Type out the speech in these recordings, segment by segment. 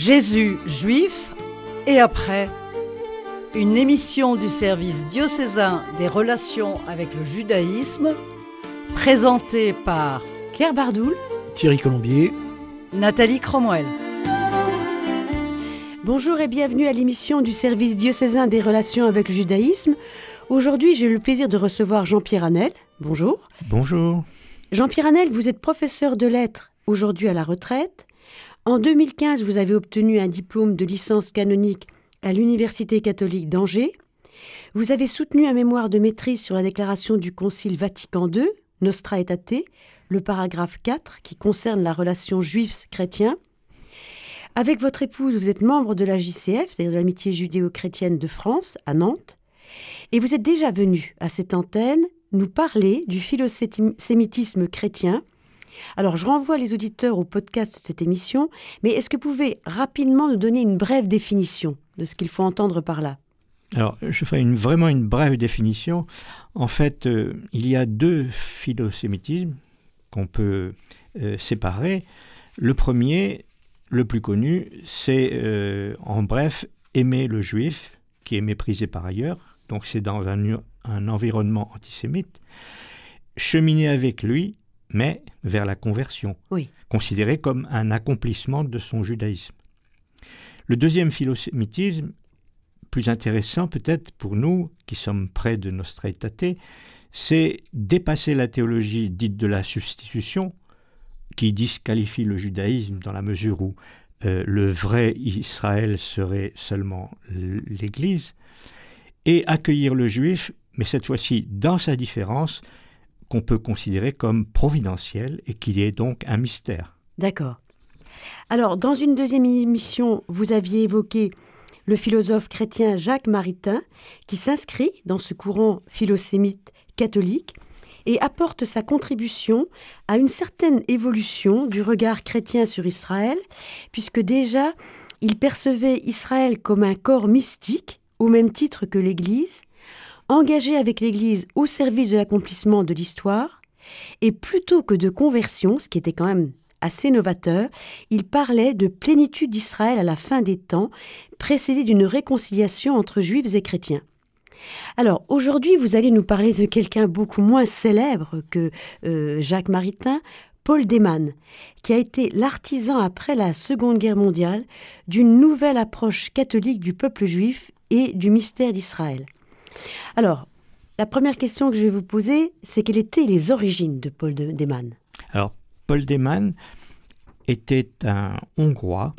Jésus juif et après, une émission du service diocésain des relations avec le judaïsme, présentée par Claire Bardoul, Thierry Colombier, Nathalie Cromwell. Bonjour et bienvenue à l'émission du service diocésain des relations avec le judaïsme. Aujourd'hui, j'ai le plaisir de recevoir Jean-Pierre Hanel. Bonjour. Bonjour. Jean-Pierre Hanel, vous êtes professeur de lettres, aujourd'hui à la retraite. En 2015, vous avez obtenu un diplôme de licence canonique à l'Université catholique d'Angers. Vous avez soutenu un mémoire de maîtrise sur la déclaration du Concile Vatican II, Nostra Aetate, le paragraphe 4, qui concerne la relation juif-chrétien. Avec votre épouse, vous êtes membre de la JCF, c'est-à-dire de l'Amitié judéo-chrétienne de France, à Nantes. Et vous êtes déjà venu à cette antenne nous parler du philosémitisme chrétien. Alors, je renvoie les auditeurs au podcast de cette émission, mais est-ce que vous pouvez rapidement nous donner une brève définition de ce qu'il faut entendre par là ? Alors, je ferai vraiment une brève définition. En fait, il y a deux philosémitismes qu'on peut séparer. Le premier, le plus connu, c'est, en bref, aimer le juif, qui est méprisé par ailleurs. Donc, c'est dans un environnement antisémite. Cheminer avec lui, mais vers la conversion, considéré comme un accomplissement de son judaïsme. Le deuxième philosémitisme, plus intéressant peut-être pour nous, qui sommes près de Nostra Aetate, c'est dépasser la théologie dite de la substitution, qui disqualifie le judaïsme dans la mesure où le vrai Israël serait seulement l'Église, et accueillir le juif, mais cette fois-ci dans sa différence, qu'on peut considérer comme providentiel et qui est donc un mystère. D'accord. Alors, dans une deuxième émission, vous aviez évoqué le philosophe chrétien Jacques Maritain, qui s'inscrit dans ce courant philosémite catholique et apporte sa contribution à une certaine évolution du regard chrétien sur Israël, puisque déjà, il percevait Israël comme un corps mystique, au même titre que l'Église, engagé avec l'Église au service de l'accomplissement de l'histoire, et plutôt que de conversion, ce qui était quand même assez novateur, il parlait de plénitude d'Israël à la fin des temps, précédée d'une réconciliation entre juifs et chrétiens. Alors, aujourd'hui, vous allez nous parler de quelqu'un beaucoup moins célèbre que Jacques Maritain, Paul Demann, qui a été l'artisan après la Seconde Guerre mondiale d'une nouvelle approche catholique du peuple juif et du mystère d'Israël. Alors, la première question que je vais vous poser, c'est quelles étaient les origines de Paul Demann ? Alors, Paul Demann était un Hongrois.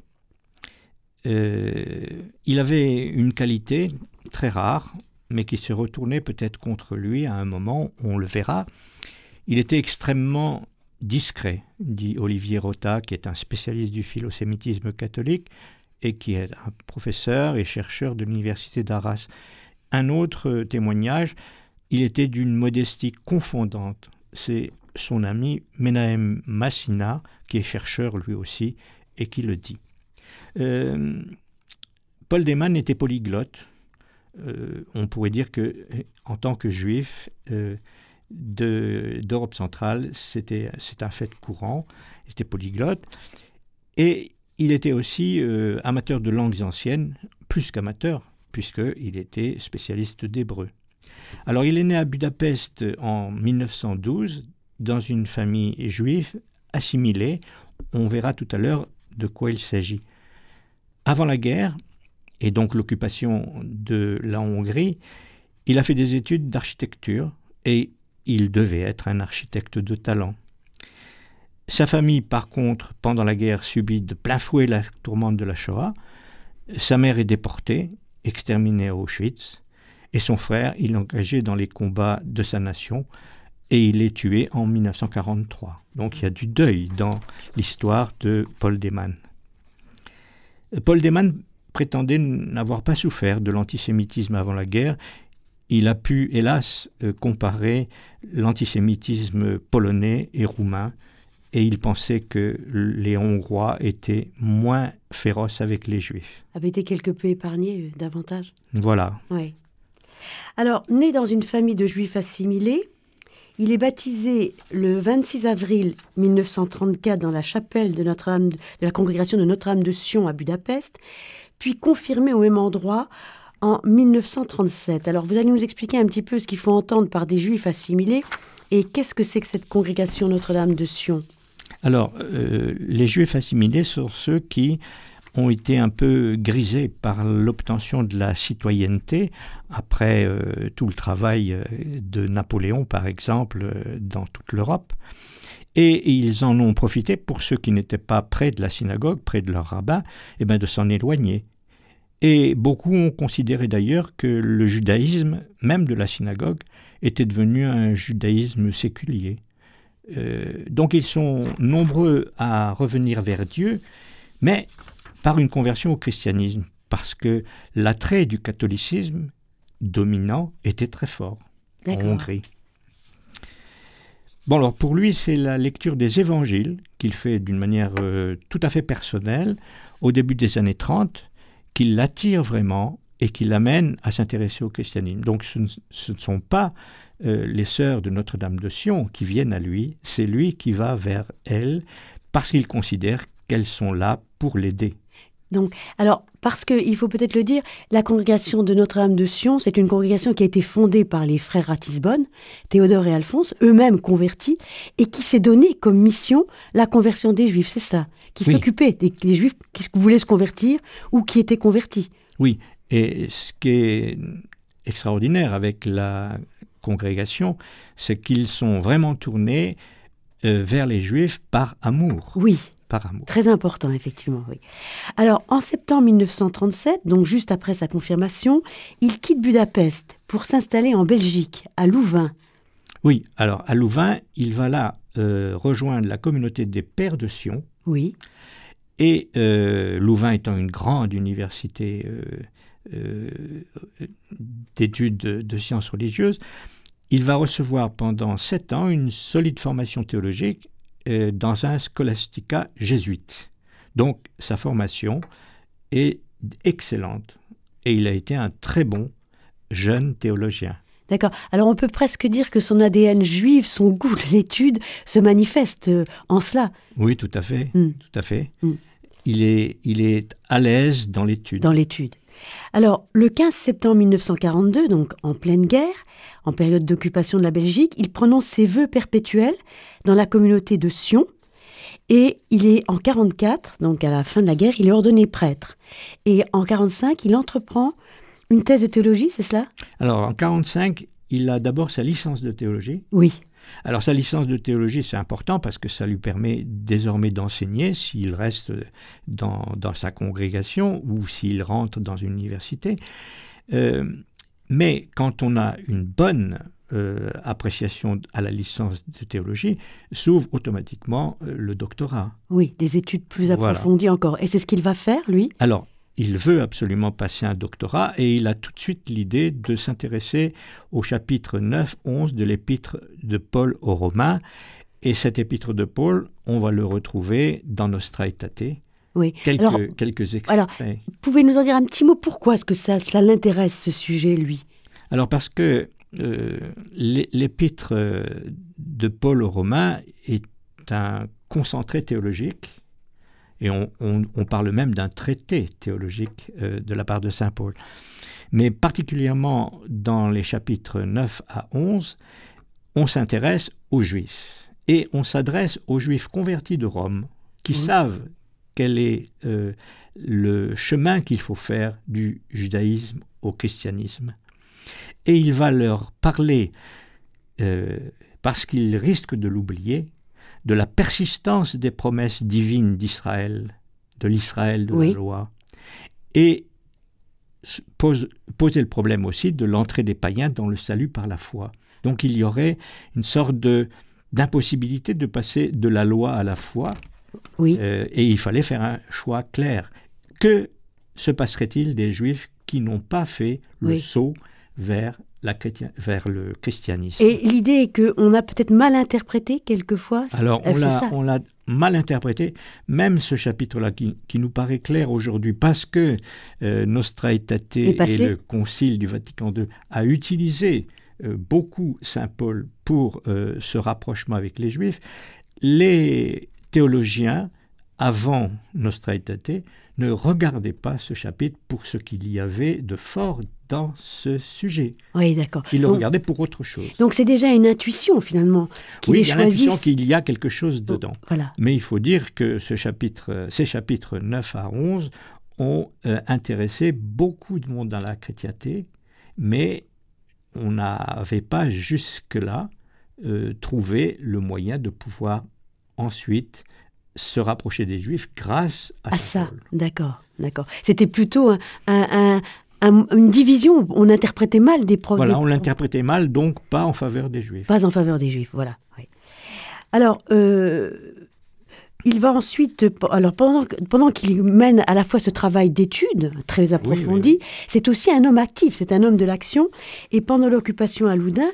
Il avait une qualité très rare, mais qui se retournait peut-être contre lui à un moment, on le verra. Il était extrêmement discret, dit Olivier Rota, qui est un spécialiste du philosémitisme catholique et qui est un professeur et chercheur de l'université d'Arras. Un autre témoignage, il était d'une modestie confondante. C'est son ami Menahem Massina, qui est chercheur lui aussi, et qui le dit. Paul Demann était polyglotte. On pourrait dire que, en tant que juif d'Europe centrale, c'est un fait courant. Il était polyglotte. Et il était aussi amateur de langues anciennes, plus qu'amateur, puisqu'il était spécialiste d'hébreu. Alors, il est né à Budapest en 1912, dans une famille juive assimilée. On verra tout à l'heure de quoi il s'agit. Avant la guerre, et donc l'occupation de la Hongrie, il a fait des études d'architecture et il devait être un architecte de talent. Sa famille, par contre, pendant la guerre, subit de plein fouet la tourmente de la Shoah. Sa mère est déportée, exterminé à Auschwitz, et son frère, il est engagé dans les combats de sa nation, et il est tué en 1943. Donc il y a du deuil dans l'histoire de Paul Demann. Paul Demann prétendait n'avoir pas souffert de l'antisémitisme avant la guerre. Il a pu, hélas, comparer l'antisémitisme polonais et roumain, et il pensait que les Hongrois étaient moins féroces avec les Juifs. Avait été quelque peu épargné davantage. Voilà. Oui. Alors, né dans une famille de Juifs assimilés, Il est baptisé le 26 avril 1934 dans la chapelle de Notre-Dame, de la congrégation de Notre-Dame de Sion à Budapest, puis confirmé au même endroit en 1937. Alors vous allez nous expliquer un petit peu ce qu'il faut entendre par des juifs assimilés et qu'est-ce que c'est que cette congrégation Notre-Dame de Sion? Alors, les juifs assimilés sont ceux qui ont été un peu grisés par l'obtention de la citoyenneté après tout le travail de Napoléon, par exemple, dans toute l'Europe. Et ils en ont profité pour ceux qui n'étaient pas près de la synagogue, près de leur rabbin, de s'en éloigner. Et beaucoup ont considéré d'ailleurs que le judaïsme, même de la synagogue, était devenu un judaïsme séculier. Donc ils sont nombreux à revenir vers Dieu, mais par une conversion au christianisme, parce que l'attrait du catholicisme dominant était très fort en Hongrie. Bon, alors pour lui, c'est la lecture des évangiles qu'il fait d'une manière tout à fait personnelle au début des années 30, qui l'attire vraiment et qui l'amène à s'intéresser au christianisme. Donc ce ne sont pas les sœurs de Notre-Dame de Sion qui viennent à lui, c'est lui qui va vers elles parce qu'il considère qu'elles sont là pour l'aider. Donc, alors, parce qu'il faut peut-être le dire, la congrégation de Notre-Dame de Sion, c'est une congrégation qui a été fondée par les frères Ratisbonne, Théodore et Alphonse, eux-mêmes convertis, et qui s'est donné comme mission la conversion des Juifs, c'est ça, qui s'occupait des Juifs qui voulaient se convertir ou qui étaient convertis. Oui, et ce qui est extraordinaire avec la congrégation, c'est qu'ils sont vraiment tournés vers les Juifs par amour. Oui. Par amour. Très important, effectivement, oui. Alors, en septembre 1937, donc juste après sa confirmation, il quitte Budapest pour s'installer en Belgique, à Louvain. Oui, alors à Louvain, il va là rejoindre la communauté des Pères de Sion. Oui. Et Louvain étant une grande université d'études de sciences religieuses, il va recevoir pendant 7 ans une solide formation théologique dans un scholastica jésuite. Donc sa formation est excellente et il a été un très bon jeune théologien. D'accord. Alors on peut presque dire que son ADN juif, son goût de l'étude se manifeste en cela. Oui, tout à fait. Tout à fait. Il est à l'aise dans l'étude. Dans l'étude. Alors, le 15 septembre 1942, donc en pleine guerre, en période d'occupation de la Belgique, il prononce ses vœux perpétuels dans la communauté de Sion. Et il est en 1944, donc à la fin de la guerre, il est ordonné prêtre. Et en 1945, il entreprend une thèse de théologie, c'est cela? Alors, en 1945, il a d'abord sa licence de théologie. Oui. Alors, sa licence de théologie, c'est important parce que ça lui permet désormais d'enseigner s'il reste dans sa congrégation ou s'il rentre dans une université. Mais quand on a une bonne appréciation à la licence de théologie, s'ouvre automatiquement le doctorat. Oui, des études plus approfondies encore. Et c'est ce qu'il va faire, lui? Alors, il veut absolument passer un doctorat et il a tout de suite l'idée de s'intéresser au chapitre 9-11 de l'épître de Paul aux Romains. Et cet épître de Paul, on va le retrouver dans Nostra Aetate. Oui. Quelques extraits. Alors, pouvez-nous en dire un petit mot? Pourquoi est-ce que cela l'intéresse, ce sujet, lui? Alors, parce que l'épître de Paul aux Romains est un concentré théologique. Et on parle même d'un traité théologique de la part de saint Paul. Mais particulièrement dans les chapitres 9 à 11, on s'intéresse aux Juifs. Et on s'adresse aux Juifs convertis de Rome, qui savent quel est le chemin qu'il faut faire du judaïsme au christianisme. Et il va leur parler, parce qu'ils risquent de l'oublier, de la persistance des promesses divines d'Israël, de l'Israël de la loi, et poser le problème aussi de l'entrée des païens dans le salut par la foi. Donc il y aurait une sorte d'impossibilité de passer de la loi à la foi, et il fallait faire un choix clair. Que se passerait-il des Juifs qui n'ont pas fait le saut vers le christianisme? Et l'idée est qu'on a peut-être mal interprété quelquefois. Alors, on l'a mal interprété, même ce chapitre-là qui nous paraît clair aujourd'hui, parce que Nostra Aetate et le Concile du Vatican II a utilisé beaucoup Saint Paul pour ce rapprochement avec les Juifs, les théologiens, avant Nostra Aetate, ne regardaient pas ce chapitre pour ce qu'il y avait de fort dans ce sujet. Oui, d'accord. Ils le regardaient pour autre chose. Donc c'est déjà une intuition, finalement, qu'ils oui, les choisissent. Oui, il y a l'intuition qu'il y a quelque chose dedans. Voilà. Mais il faut dire que ces chapitres 9 à 11 ont intéressé beaucoup de monde dans la chrétienté, mais on n'avait pas jusque-là trouvé le moyen de pouvoir ensuite se rapprocher des Juifs grâce à Saint Paul. D'accord. C'était plutôt une division, on interprétait mal des problèmes. Voilà, on l'interprétait mal, donc pas en faveur des Juifs. Pas en faveur des Juifs, voilà. Oui. Alors, il va ensuite, pendant qu'il mène à la fois ce travail d'études très approfondi, c'est aussi un homme actif, c'est un homme de l'action. Et pendant l'occupation à Louvain,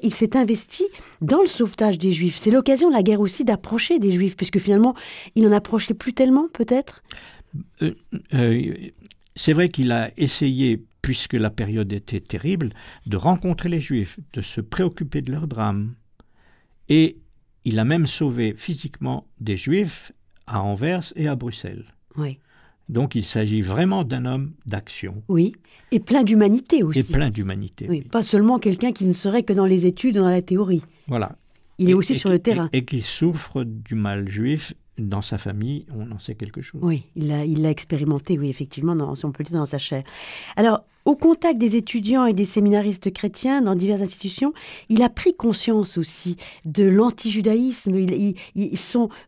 il s'est investi dans le sauvetage des Juifs. C'est l'occasion de la guerre aussi d'approcher des Juifs, puisque finalement, il n'en approchait plus tellement, peut-être. C'est vrai qu'il a essayé, puisque la période était terrible, de rencontrer les Juifs, de se préoccuper de leur drame. Et il a même sauvé physiquement des Juifs à Anvers et à Bruxelles. Oui. Donc il s'agit vraiment d'un homme d'action. Oui, et plein d'humanité aussi. Et plein d'humanité. Oui, pas seulement quelqu'un qui ne serait que dans les études ou dans la théorie. Voilà. Il est aussi sur le terrain. Et qui souffre du mal juif dans sa famille, on en sait quelque chose. Oui, il l'a expérimenté, oui, effectivement, si on peut le dire, dans sa chair. Alors, au contact des étudiants et des séminaristes chrétiens dans diverses institutions, il a pris conscience aussi de l'antijudaïsme.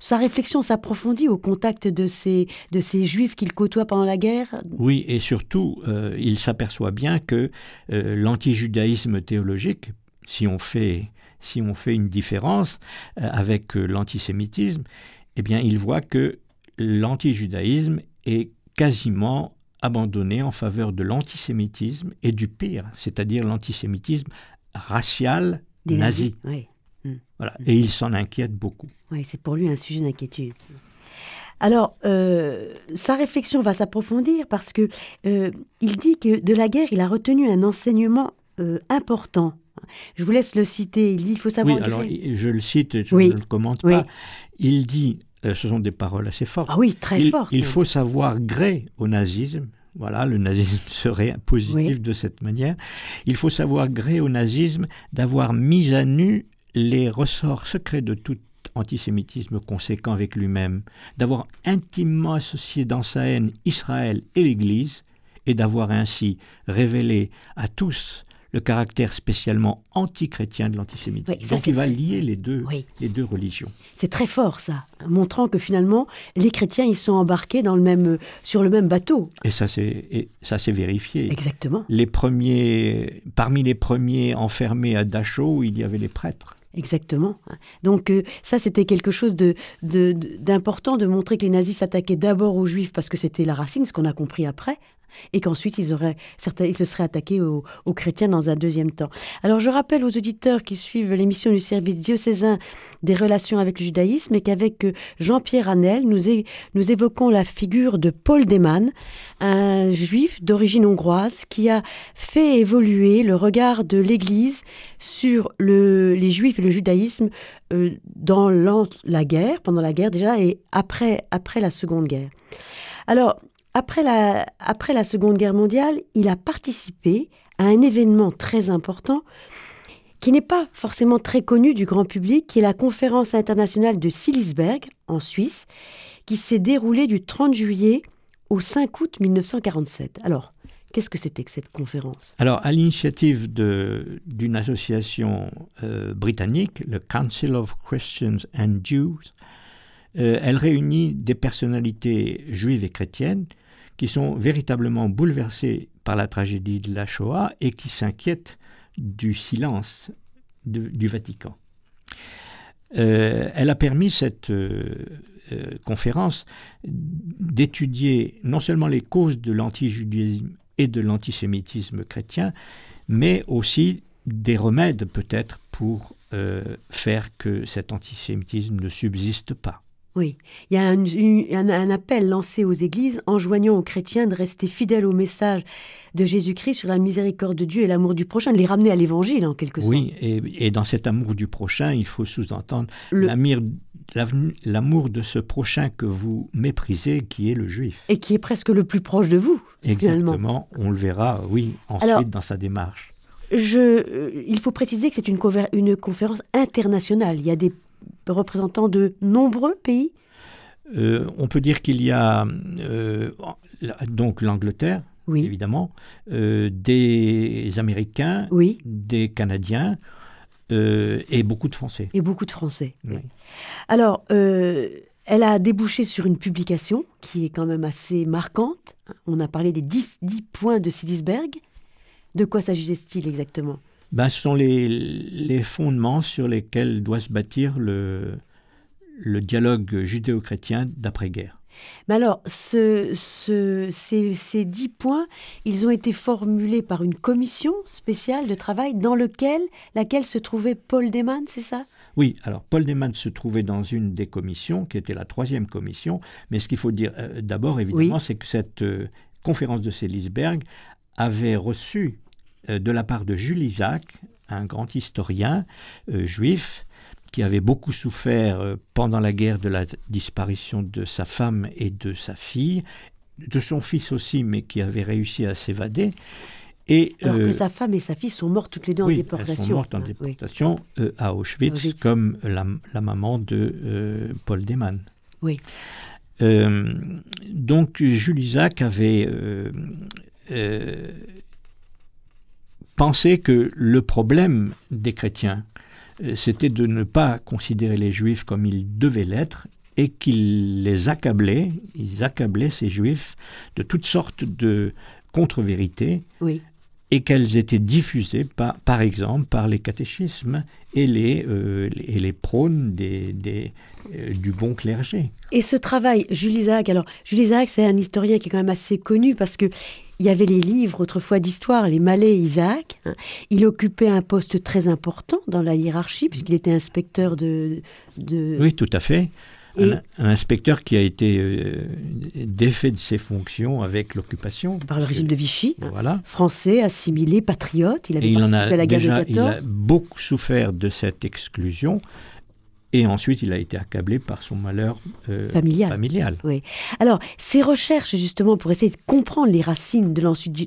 Sa réflexion s'approfondit au contact de ces juifs qu'il côtoie pendant la guerre. Oui, et surtout, il s'aperçoit bien que l'antijudaïsme théologique, si on fait une différence avec l'antisémitisme, eh bien, il voit que l'antijudaïsme est quasiment abandonné en faveur de l'antisémitisme et du pire, c'est-à-dire l'antisémitisme racial des nazi. Oui. Voilà. Et il s'en inquiète beaucoup. Oui, c'est pour lui un sujet d'inquiétude. Alors, sa réflexion va s'approfondir parce que il dit que de la guerre, il a retenu un enseignement important. Je vous laisse le citer. Il dit, il faut savoir... Oui, alors je le cite, je ne le commente pas. Il dit, ce sont des paroles assez fortes. Ah oui, très fortes. Il faut savoir gré au nazisme. Voilà, le nazisme serait positif de cette manière. Il faut savoir gré au nazisme d'avoir mis à nu les ressorts secrets de tout antisémitisme conséquent avec lui-même, d'avoir intimement associé dans sa haine Israël et l'Église, et d'avoir ainsi révélé à tous le caractère spécialement anti-chrétien de l'antisémitisme. Oui, donc il va lier les deux religions. C'est très fort ça, montrant que finalement les chrétiens ils sont embarqués sur le même bateau. Et ça s'est vérifié. Exactement. Parmi les premiers enfermés à Dachau, il y avait les prêtres. Exactement. Donc ça, c'était quelque chose d'important de montrer que les nazis s'attaquaient d'abord aux juifs parce que c'était la racine, ce qu'on a compris après, et qu'ensuite ils se seraient attaqués aux chrétiens dans un deuxième temps. Alors je rappelle aux auditeurs qui suivent l'émission du service diocésain des relations avec le judaïsme et qu'avec Jean-Pierre Hanel, nous évoquons la figure de Paul Demann, un juif d'origine hongroise qui a fait évoluer le regard de l'Église sur les juifs et le judaïsme dans la guerre, pendant la guerre déjà, et après la Seconde Guerre. Alors, après la Seconde Guerre mondiale, il a participé à un événement très important qui n'est pas forcément très connu du grand public, qui est la conférence internationale de Silisberg, en Suisse, qui s'est déroulée du 30 juillet au 5 août 1947. Alors, qu'est-ce que c'était que cette conférence ? Alors, à l'initiative d'une association britannique, le Council of Christians and Jews, elle réunit des personnalités juives et chrétiennes qui sont véritablement bouleversées par la tragédie de la Shoah et qui s'inquiètent du silence du Vatican. Elle a permis, cette conférence, d'étudier non seulement les causes de l'antijudaïsme et de l'antisémitisme chrétien, mais aussi des remèdes peut-être pour faire que cet antisémitisme ne subsiste pas. Oui, il y a un appel lancé aux églises enjoignant aux chrétiens de rester fidèles au message de Jésus-Christ sur la miséricorde de Dieu et l'amour du prochain, de les ramener à l'évangile en quelque sorte. Oui, et dans cet amour du prochain, il faut sous-entendre l'amour de ce prochain que vous méprisez, qui est le juif. Et qui est presque le plus proche de vous, Exactement, finalement. On le verra, oui, ensuite dans sa démarche. Il faut préciser que c'est une conférence internationale. Il y a des représentants de nombreux pays. On peut dire qu'il y a donc l'Angleterre, oui. évidemment, des Américains, oui. des Canadiens et beaucoup de Français. Et beaucoup de Français. Oui. Alors, elle a débouché sur une publication qui est quand même assez marquante. On a parlé des 10 points de Silisberg. De quoi s'agissait-il exactement ? Ce sont les fondements sur lesquels doit se bâtir le dialogue judéo-chrétien d'après-guerre. Mais alors, ces 10 points, ils ont été formulés par une commission spéciale de travail dans laquelle se trouvait Paul Demann, c'est ça ? Oui, alors Paul Demann se trouvait dans une des commissions, qui était la 3e commission, mais ce qu'il faut dire d'abord, évidemment, c'est que cette conférence de Silisberg avait reçu de la part de Jules Isaac, un grand historien juif, qui avait beaucoup souffert pendant la guerre de la disparition de sa femme et de sa fille, de son fils aussi, mais qui avait réussi à s'évader. Alors que sa femme et sa fille sont mortes toutes les deux en déportation. Elles sont mortes en déportation à Auschwitz, comme la maman de Paul Demann. Oui. Donc Jules Isaac avait pensé que le problème des chrétiens, c'était de ne pas considérer les Juifs comme ils devaient l'être et qu'ils les accablaient, ces Juifs de toutes sortes de contre-vérités et qu'elles étaient diffusées par exemple par les catéchismes et les prônes du bon clergé. Et ce travail, Jules Isaac, c'est un historien qui est quand même assez connu parce que il y avait les livres autrefois d'histoire, les Mallet Isaac. Il occupait un poste très important dans la hiérarchie puisqu'il était inspecteur de... Oui, tout à fait. Un inspecteur qui a été défait de ses fonctions avec l'occupation. Par le régime de Vichy. Voilà. Français, assimilé, patriote. Il avait participé à la guerre de 14. Il a beaucoup souffert de cette exclusion. Et ensuite, il a été accablé par son malheur familial. Oui. Alors, ces recherches, justement, pour essayer de comprendre les racines de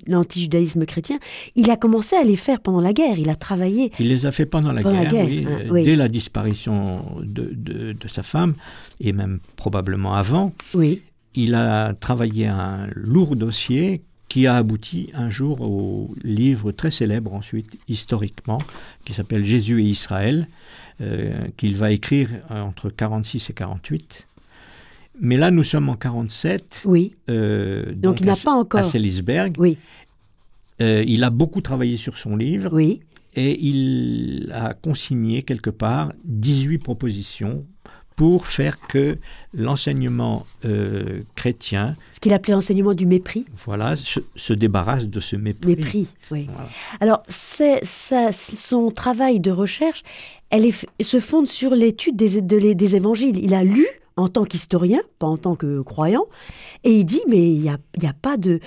l'antijudaïsme chrétien, il a commencé à les faire pendant la guerre. Il a travaillé... Il les a fait pendant la guerre, oui. Dès la disparition de sa femme, et même probablement avant. Oui. Il a travaillé un lourd dossier qui a abouti un jour au livre très célèbre, ensuite, historiquement, qui s'appelle « Jésus et Israël », qu'il va écrire entre 46 et 48. Mais là, nous sommes en 47. Oui. Donc il n'a pas encore... À Silisberg. Oui. Il a beaucoup travaillé sur son livre. Oui. Et il a consigné quelque part 18 propositions pour faire que l'enseignement chrétien... Ce qu'il appelait l'enseignement du mépris. Voilà, se débarrasse de ce mépris. Mépris, oui. Voilà. Alors, son travail de recherche, se fonde sur l'étude des évangiles. Il a lu en tant qu'historien, pas en tant que croyant, et il dit, mais il n'y a pas de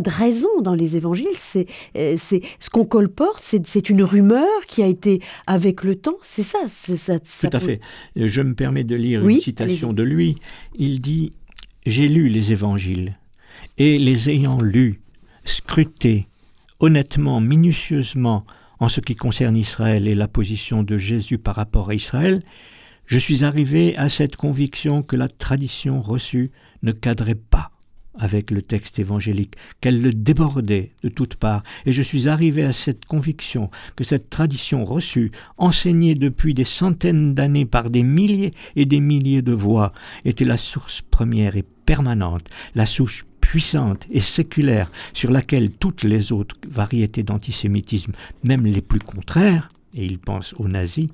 raison dans les évangiles, c'est ce qu'on colporte, c'est une rumeur qui a été avec le temps, c'est ça. Tout à fait. Je me permets de lire une citation de lui. Il dit « J'ai lu les évangiles, et les ayant lus, scrutés, honnêtement, minutieusement, en ce qui concerne Israël et la position de Jésus par rapport à Israël, je suis arrivé à cette conviction que la tradition reçue ne cadrait pas avec le texte évangélique, qu'elle le débordait de toutes parts. Et je suis arrivé à cette conviction que cette tradition reçue, enseignée depuis des centaines d'années par des milliers et des milliers de voix, était la source première et permanente, la souche puissante et séculaire sur laquelle toutes les autres variétés d'antisémitisme, même les plus contraires, et il pense aux nazis,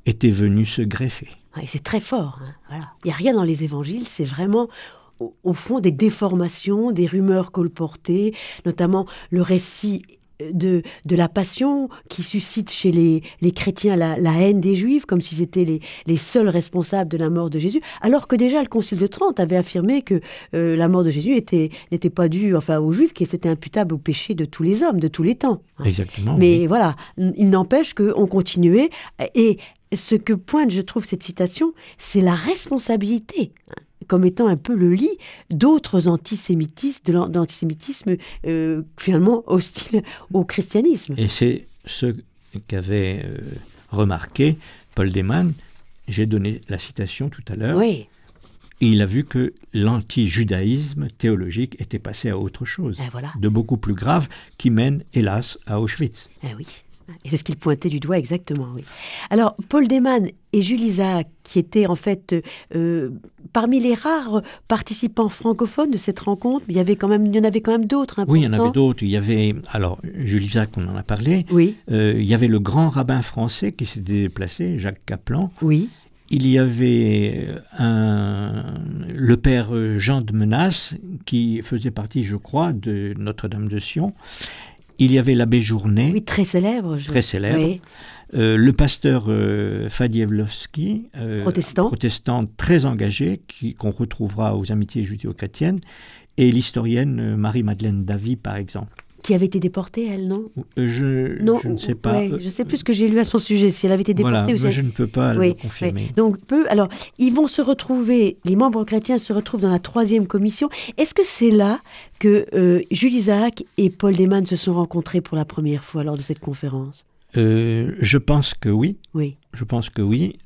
étaient venus se greffer. Ouais, c'est très fort. Hein. Voilà. Il n'y a rien dans les évangiles, c'est vraiment au fond des déformations, des rumeurs colportées, notamment le récit de la passion qui suscite chez les chrétiens la haine des Juifs, comme s'ils étaient les seuls responsables de la mort de Jésus, alors que déjà le Concile de Trente avait affirmé que la mort de Jésus n'était pas due aux Juifs, que c'était imputable au péché de tous les hommes, de tous les temps. Exactement. Mais oui. voilà, il n'empêche qu'on continuait. Et ce que pointe, je trouve, cette citation, c'est la responsabilité, comme étant un peu le lit d'autres d'antisémitisme finalement hostile au christianisme. Et c'est ce qu'avait remarqué Paul Demann. J'ai donné la citation tout à l'heure. Oui. Il a vu que l'anti-judaïsme théologique était passé à autre chose, voilà. de beaucoup plus grave, qui mène, hélas, à Auschwitz. Oui. Et c'est ce qu'il pointait du doigt exactement, oui. Alors, Paul Demann et Jules Isaac, qui étaient en fait parmi les rares participants francophones de cette rencontre, il y en avait quand même d'autres importants. Oui, il y en avait d'autres. Il y avait, alors, Jules Isaac, on en a parlé. Oui. Il y avait le grand rabbin français qui s'était déplacé, Jacques Kaplan. Oui. Il y avait le père Jean de Menace, qui faisait partie, je crois, de Notre-Dame de Sion. Il y avait l'abbé Journet. Oui, très célèbre. Très célèbre. Oui. Le pasteur Fadievlovski, protestant très engagé, qu'on retrouvera aux Amitiés judéo-chrétiennes, et l'historienne Marie-Madeleine Davy, par exemple. Qui avait été déportée, elle, non? Je ne sais pas. Ouais, je ne sais plus ce que j'ai lu à son sujet, si elle avait été déportée voilà, ou si je ne peux pas le confirmer. Oui. Donc, alors, ils vont se retrouver, les membres chrétiens se retrouvent dans la 3e commission. Est-ce que c'est là que Jules Isaac et Paul Demann se sont rencontrés pour la première fois lors de cette conférence? Je pense que oui. Oui. Je pense que oui.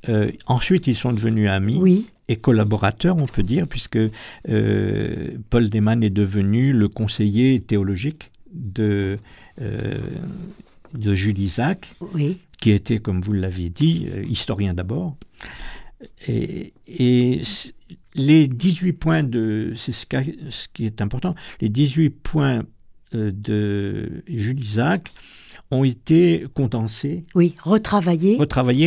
Ensuite, ils sont devenus amis. Oui. Et collaborateurs, on peut dire, puisque Paul Demann est devenu le conseiller théologique de Jules Isaac, oui. qui était, comme vous l'aviez dit, historien d'abord. Et les 18 points c'est ce qui est important, les 18 points de Jules Isaac ont été condensés. Oui, retravaillés,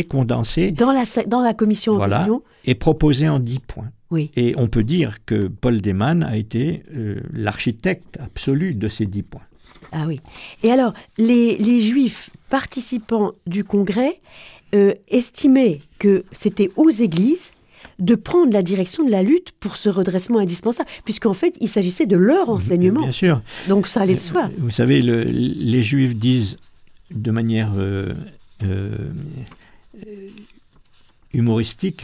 condensés. Dans la commission en question. Et proposés en 10 points. Oui. Et on peut dire que Paul Demann a été l'architecte absolu de ces 10 points. Ah oui. Et alors, les Juifs participants du congrès estimaient que c'était aux églises de prendre la direction de la lutte pour ce redressement indispensable, puisqu'en fait, il s'agissait de leur enseignement. Bien sûr. Donc ça allait de soi. Vous savez, les Juifs disent de manière humoristique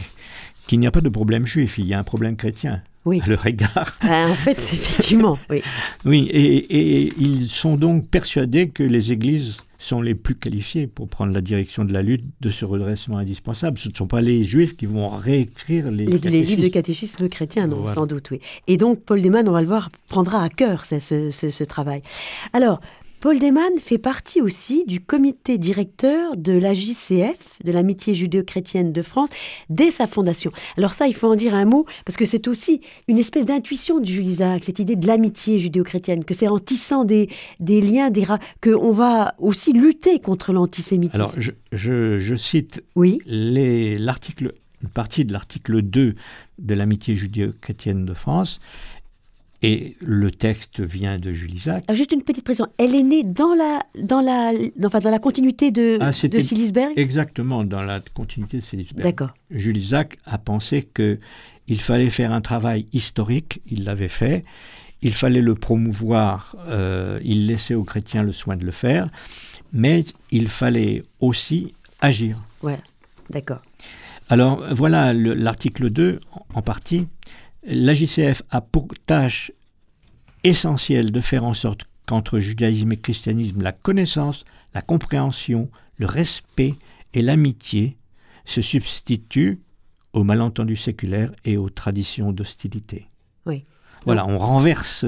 qu'il n'y a pas de problème juif, il y a un problème chrétien. Oui. À leur égard. En fait, effectivement, oui. Oui, et ils sont donc persuadés que les églises sont les plus qualifiées pour prendre la direction de la lutte de ce redressement indispensable. Ce ne sont pas les Juifs qui vont réécrire les livres de catéchisme chrétien, non, voilà. Sans doute, oui. Et donc, Paul Demann, on va le voir, prendra à cœur ce travail. Alors, Paul Demann fait partie aussi du comité directeur de la JCF, de l'Amitié judéo-chrétienne de France, dès sa fondation. Alors ça, il faut en dire un mot, parce que c'est aussi une espèce d'intuition de Jules Isaac, cette idée de l'amitié judéo-chrétienne, que c'est en tissant des liens, qu'on va aussi lutter contre l'antisémitisme. Alors, je cite oui. une partie de l'article 2 de l'Amitié judéo-chrétienne de France. Et le texte vient de Jules Isaac. Alors juste une petite précision. Elle est née dans la continuité de Silisberg ? Exactement, dans la continuité de Silisberg. D'accord. Jules Isaac a pensé qu'il fallait faire un travail historique. Il l'avait fait. Il fallait le promouvoir. Il laissait aux chrétiens le soin de le faire. Mais il fallait aussi agir. Ouais, d'accord. Alors, voilà l'article 2, en partie. La JCF a pour tâche essentielle de faire en sorte qu'entre judaïsme et christianisme, la connaissance, la compréhension, le respect et l'amitié se substituent aux malentendus séculaires et aux traditions d'hostilité. Oui. Voilà, on renverse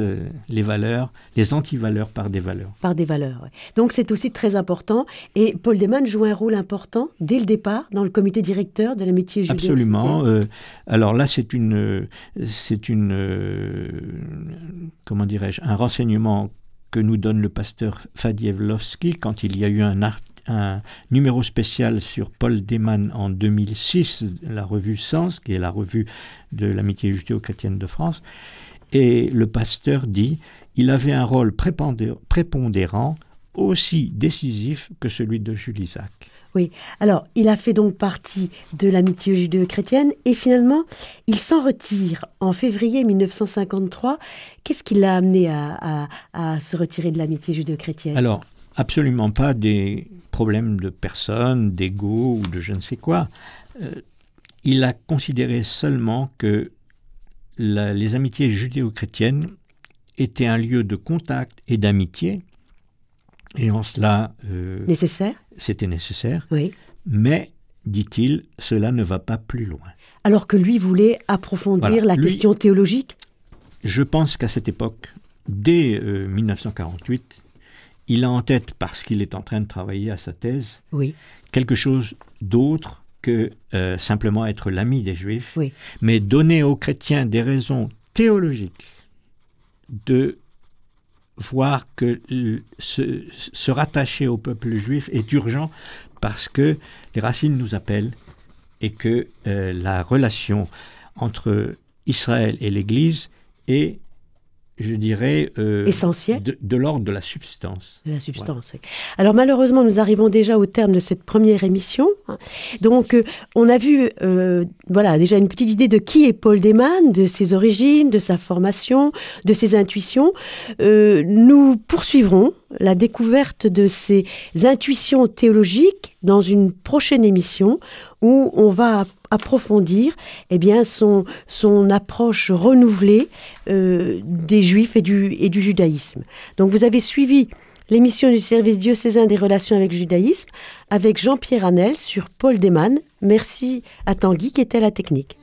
les valeurs, les antivaleurs par des valeurs. Par des valeurs, oui. Donc c'est aussi très important. Et Paul Demann joue un rôle important dès le départ dans le comité directeur de l'amitié judéo-chrétienne. Absolument. Alors là, c'est comment dirais-je, un renseignement que nous donne le pasteur Fadievlovski quand il y a eu un numéro spécial sur Paul Demann en 2006, la revue Sens, qui est la revue de l'amitié judéo-chrétienne de France. Et le pasteur dit, il avait un rôle prépondérant aussi décisif que celui de Jules Isaac. Oui, alors il a fait donc partie de l'amitié judéo-chrétienne et finalement il s'en retire en février 1953. Qu'est-ce qui l'a amené à se retirer de l'amitié judéo-chrétienne ? Alors, absolument pas des problèmes de personnes, d'ego ou de je ne sais quoi. Il a considéré seulement que les amitiés judéo-chrétiennes étaient un lieu de contact et d'amitié, et en cela c'était nécessaire, oui. Mais, dit-il, cela ne va pas plus loin. Alors que lui voulait approfondir la question théologique ? Je pense qu'à cette époque, dès 1948, il a en tête, parce qu'il est en train de travailler à sa thèse, oui. quelque chose d'autre que simplement être l'ami des Juifs, oui. mais donner aux chrétiens des raisons théologiques de voir que se rattacher au peuple juif est urgent parce que les racines nous appellent et que la relation entre Israël et l'Église est, je dirais, essentiel, de l'ordre de la substance. De la substance, oui. Alors malheureusement, nous arrivons déjà au terme de cette première émission. Donc, on a vu déjà une petite idée de qui est Paul Demann, de ses origines, de sa formation, de ses intuitions. Nous poursuivrons la découverte de ses intuitions théologiques dans une prochaine émission où on va approfondir son approche renouvelée des Juifs et du judaïsme. Donc vous avez suivi l'émission du service diocésain des relations avec le judaïsme avec Jean-Pierre Hanel sur Paul Demann. Merci à Tanguy qui était à la technique.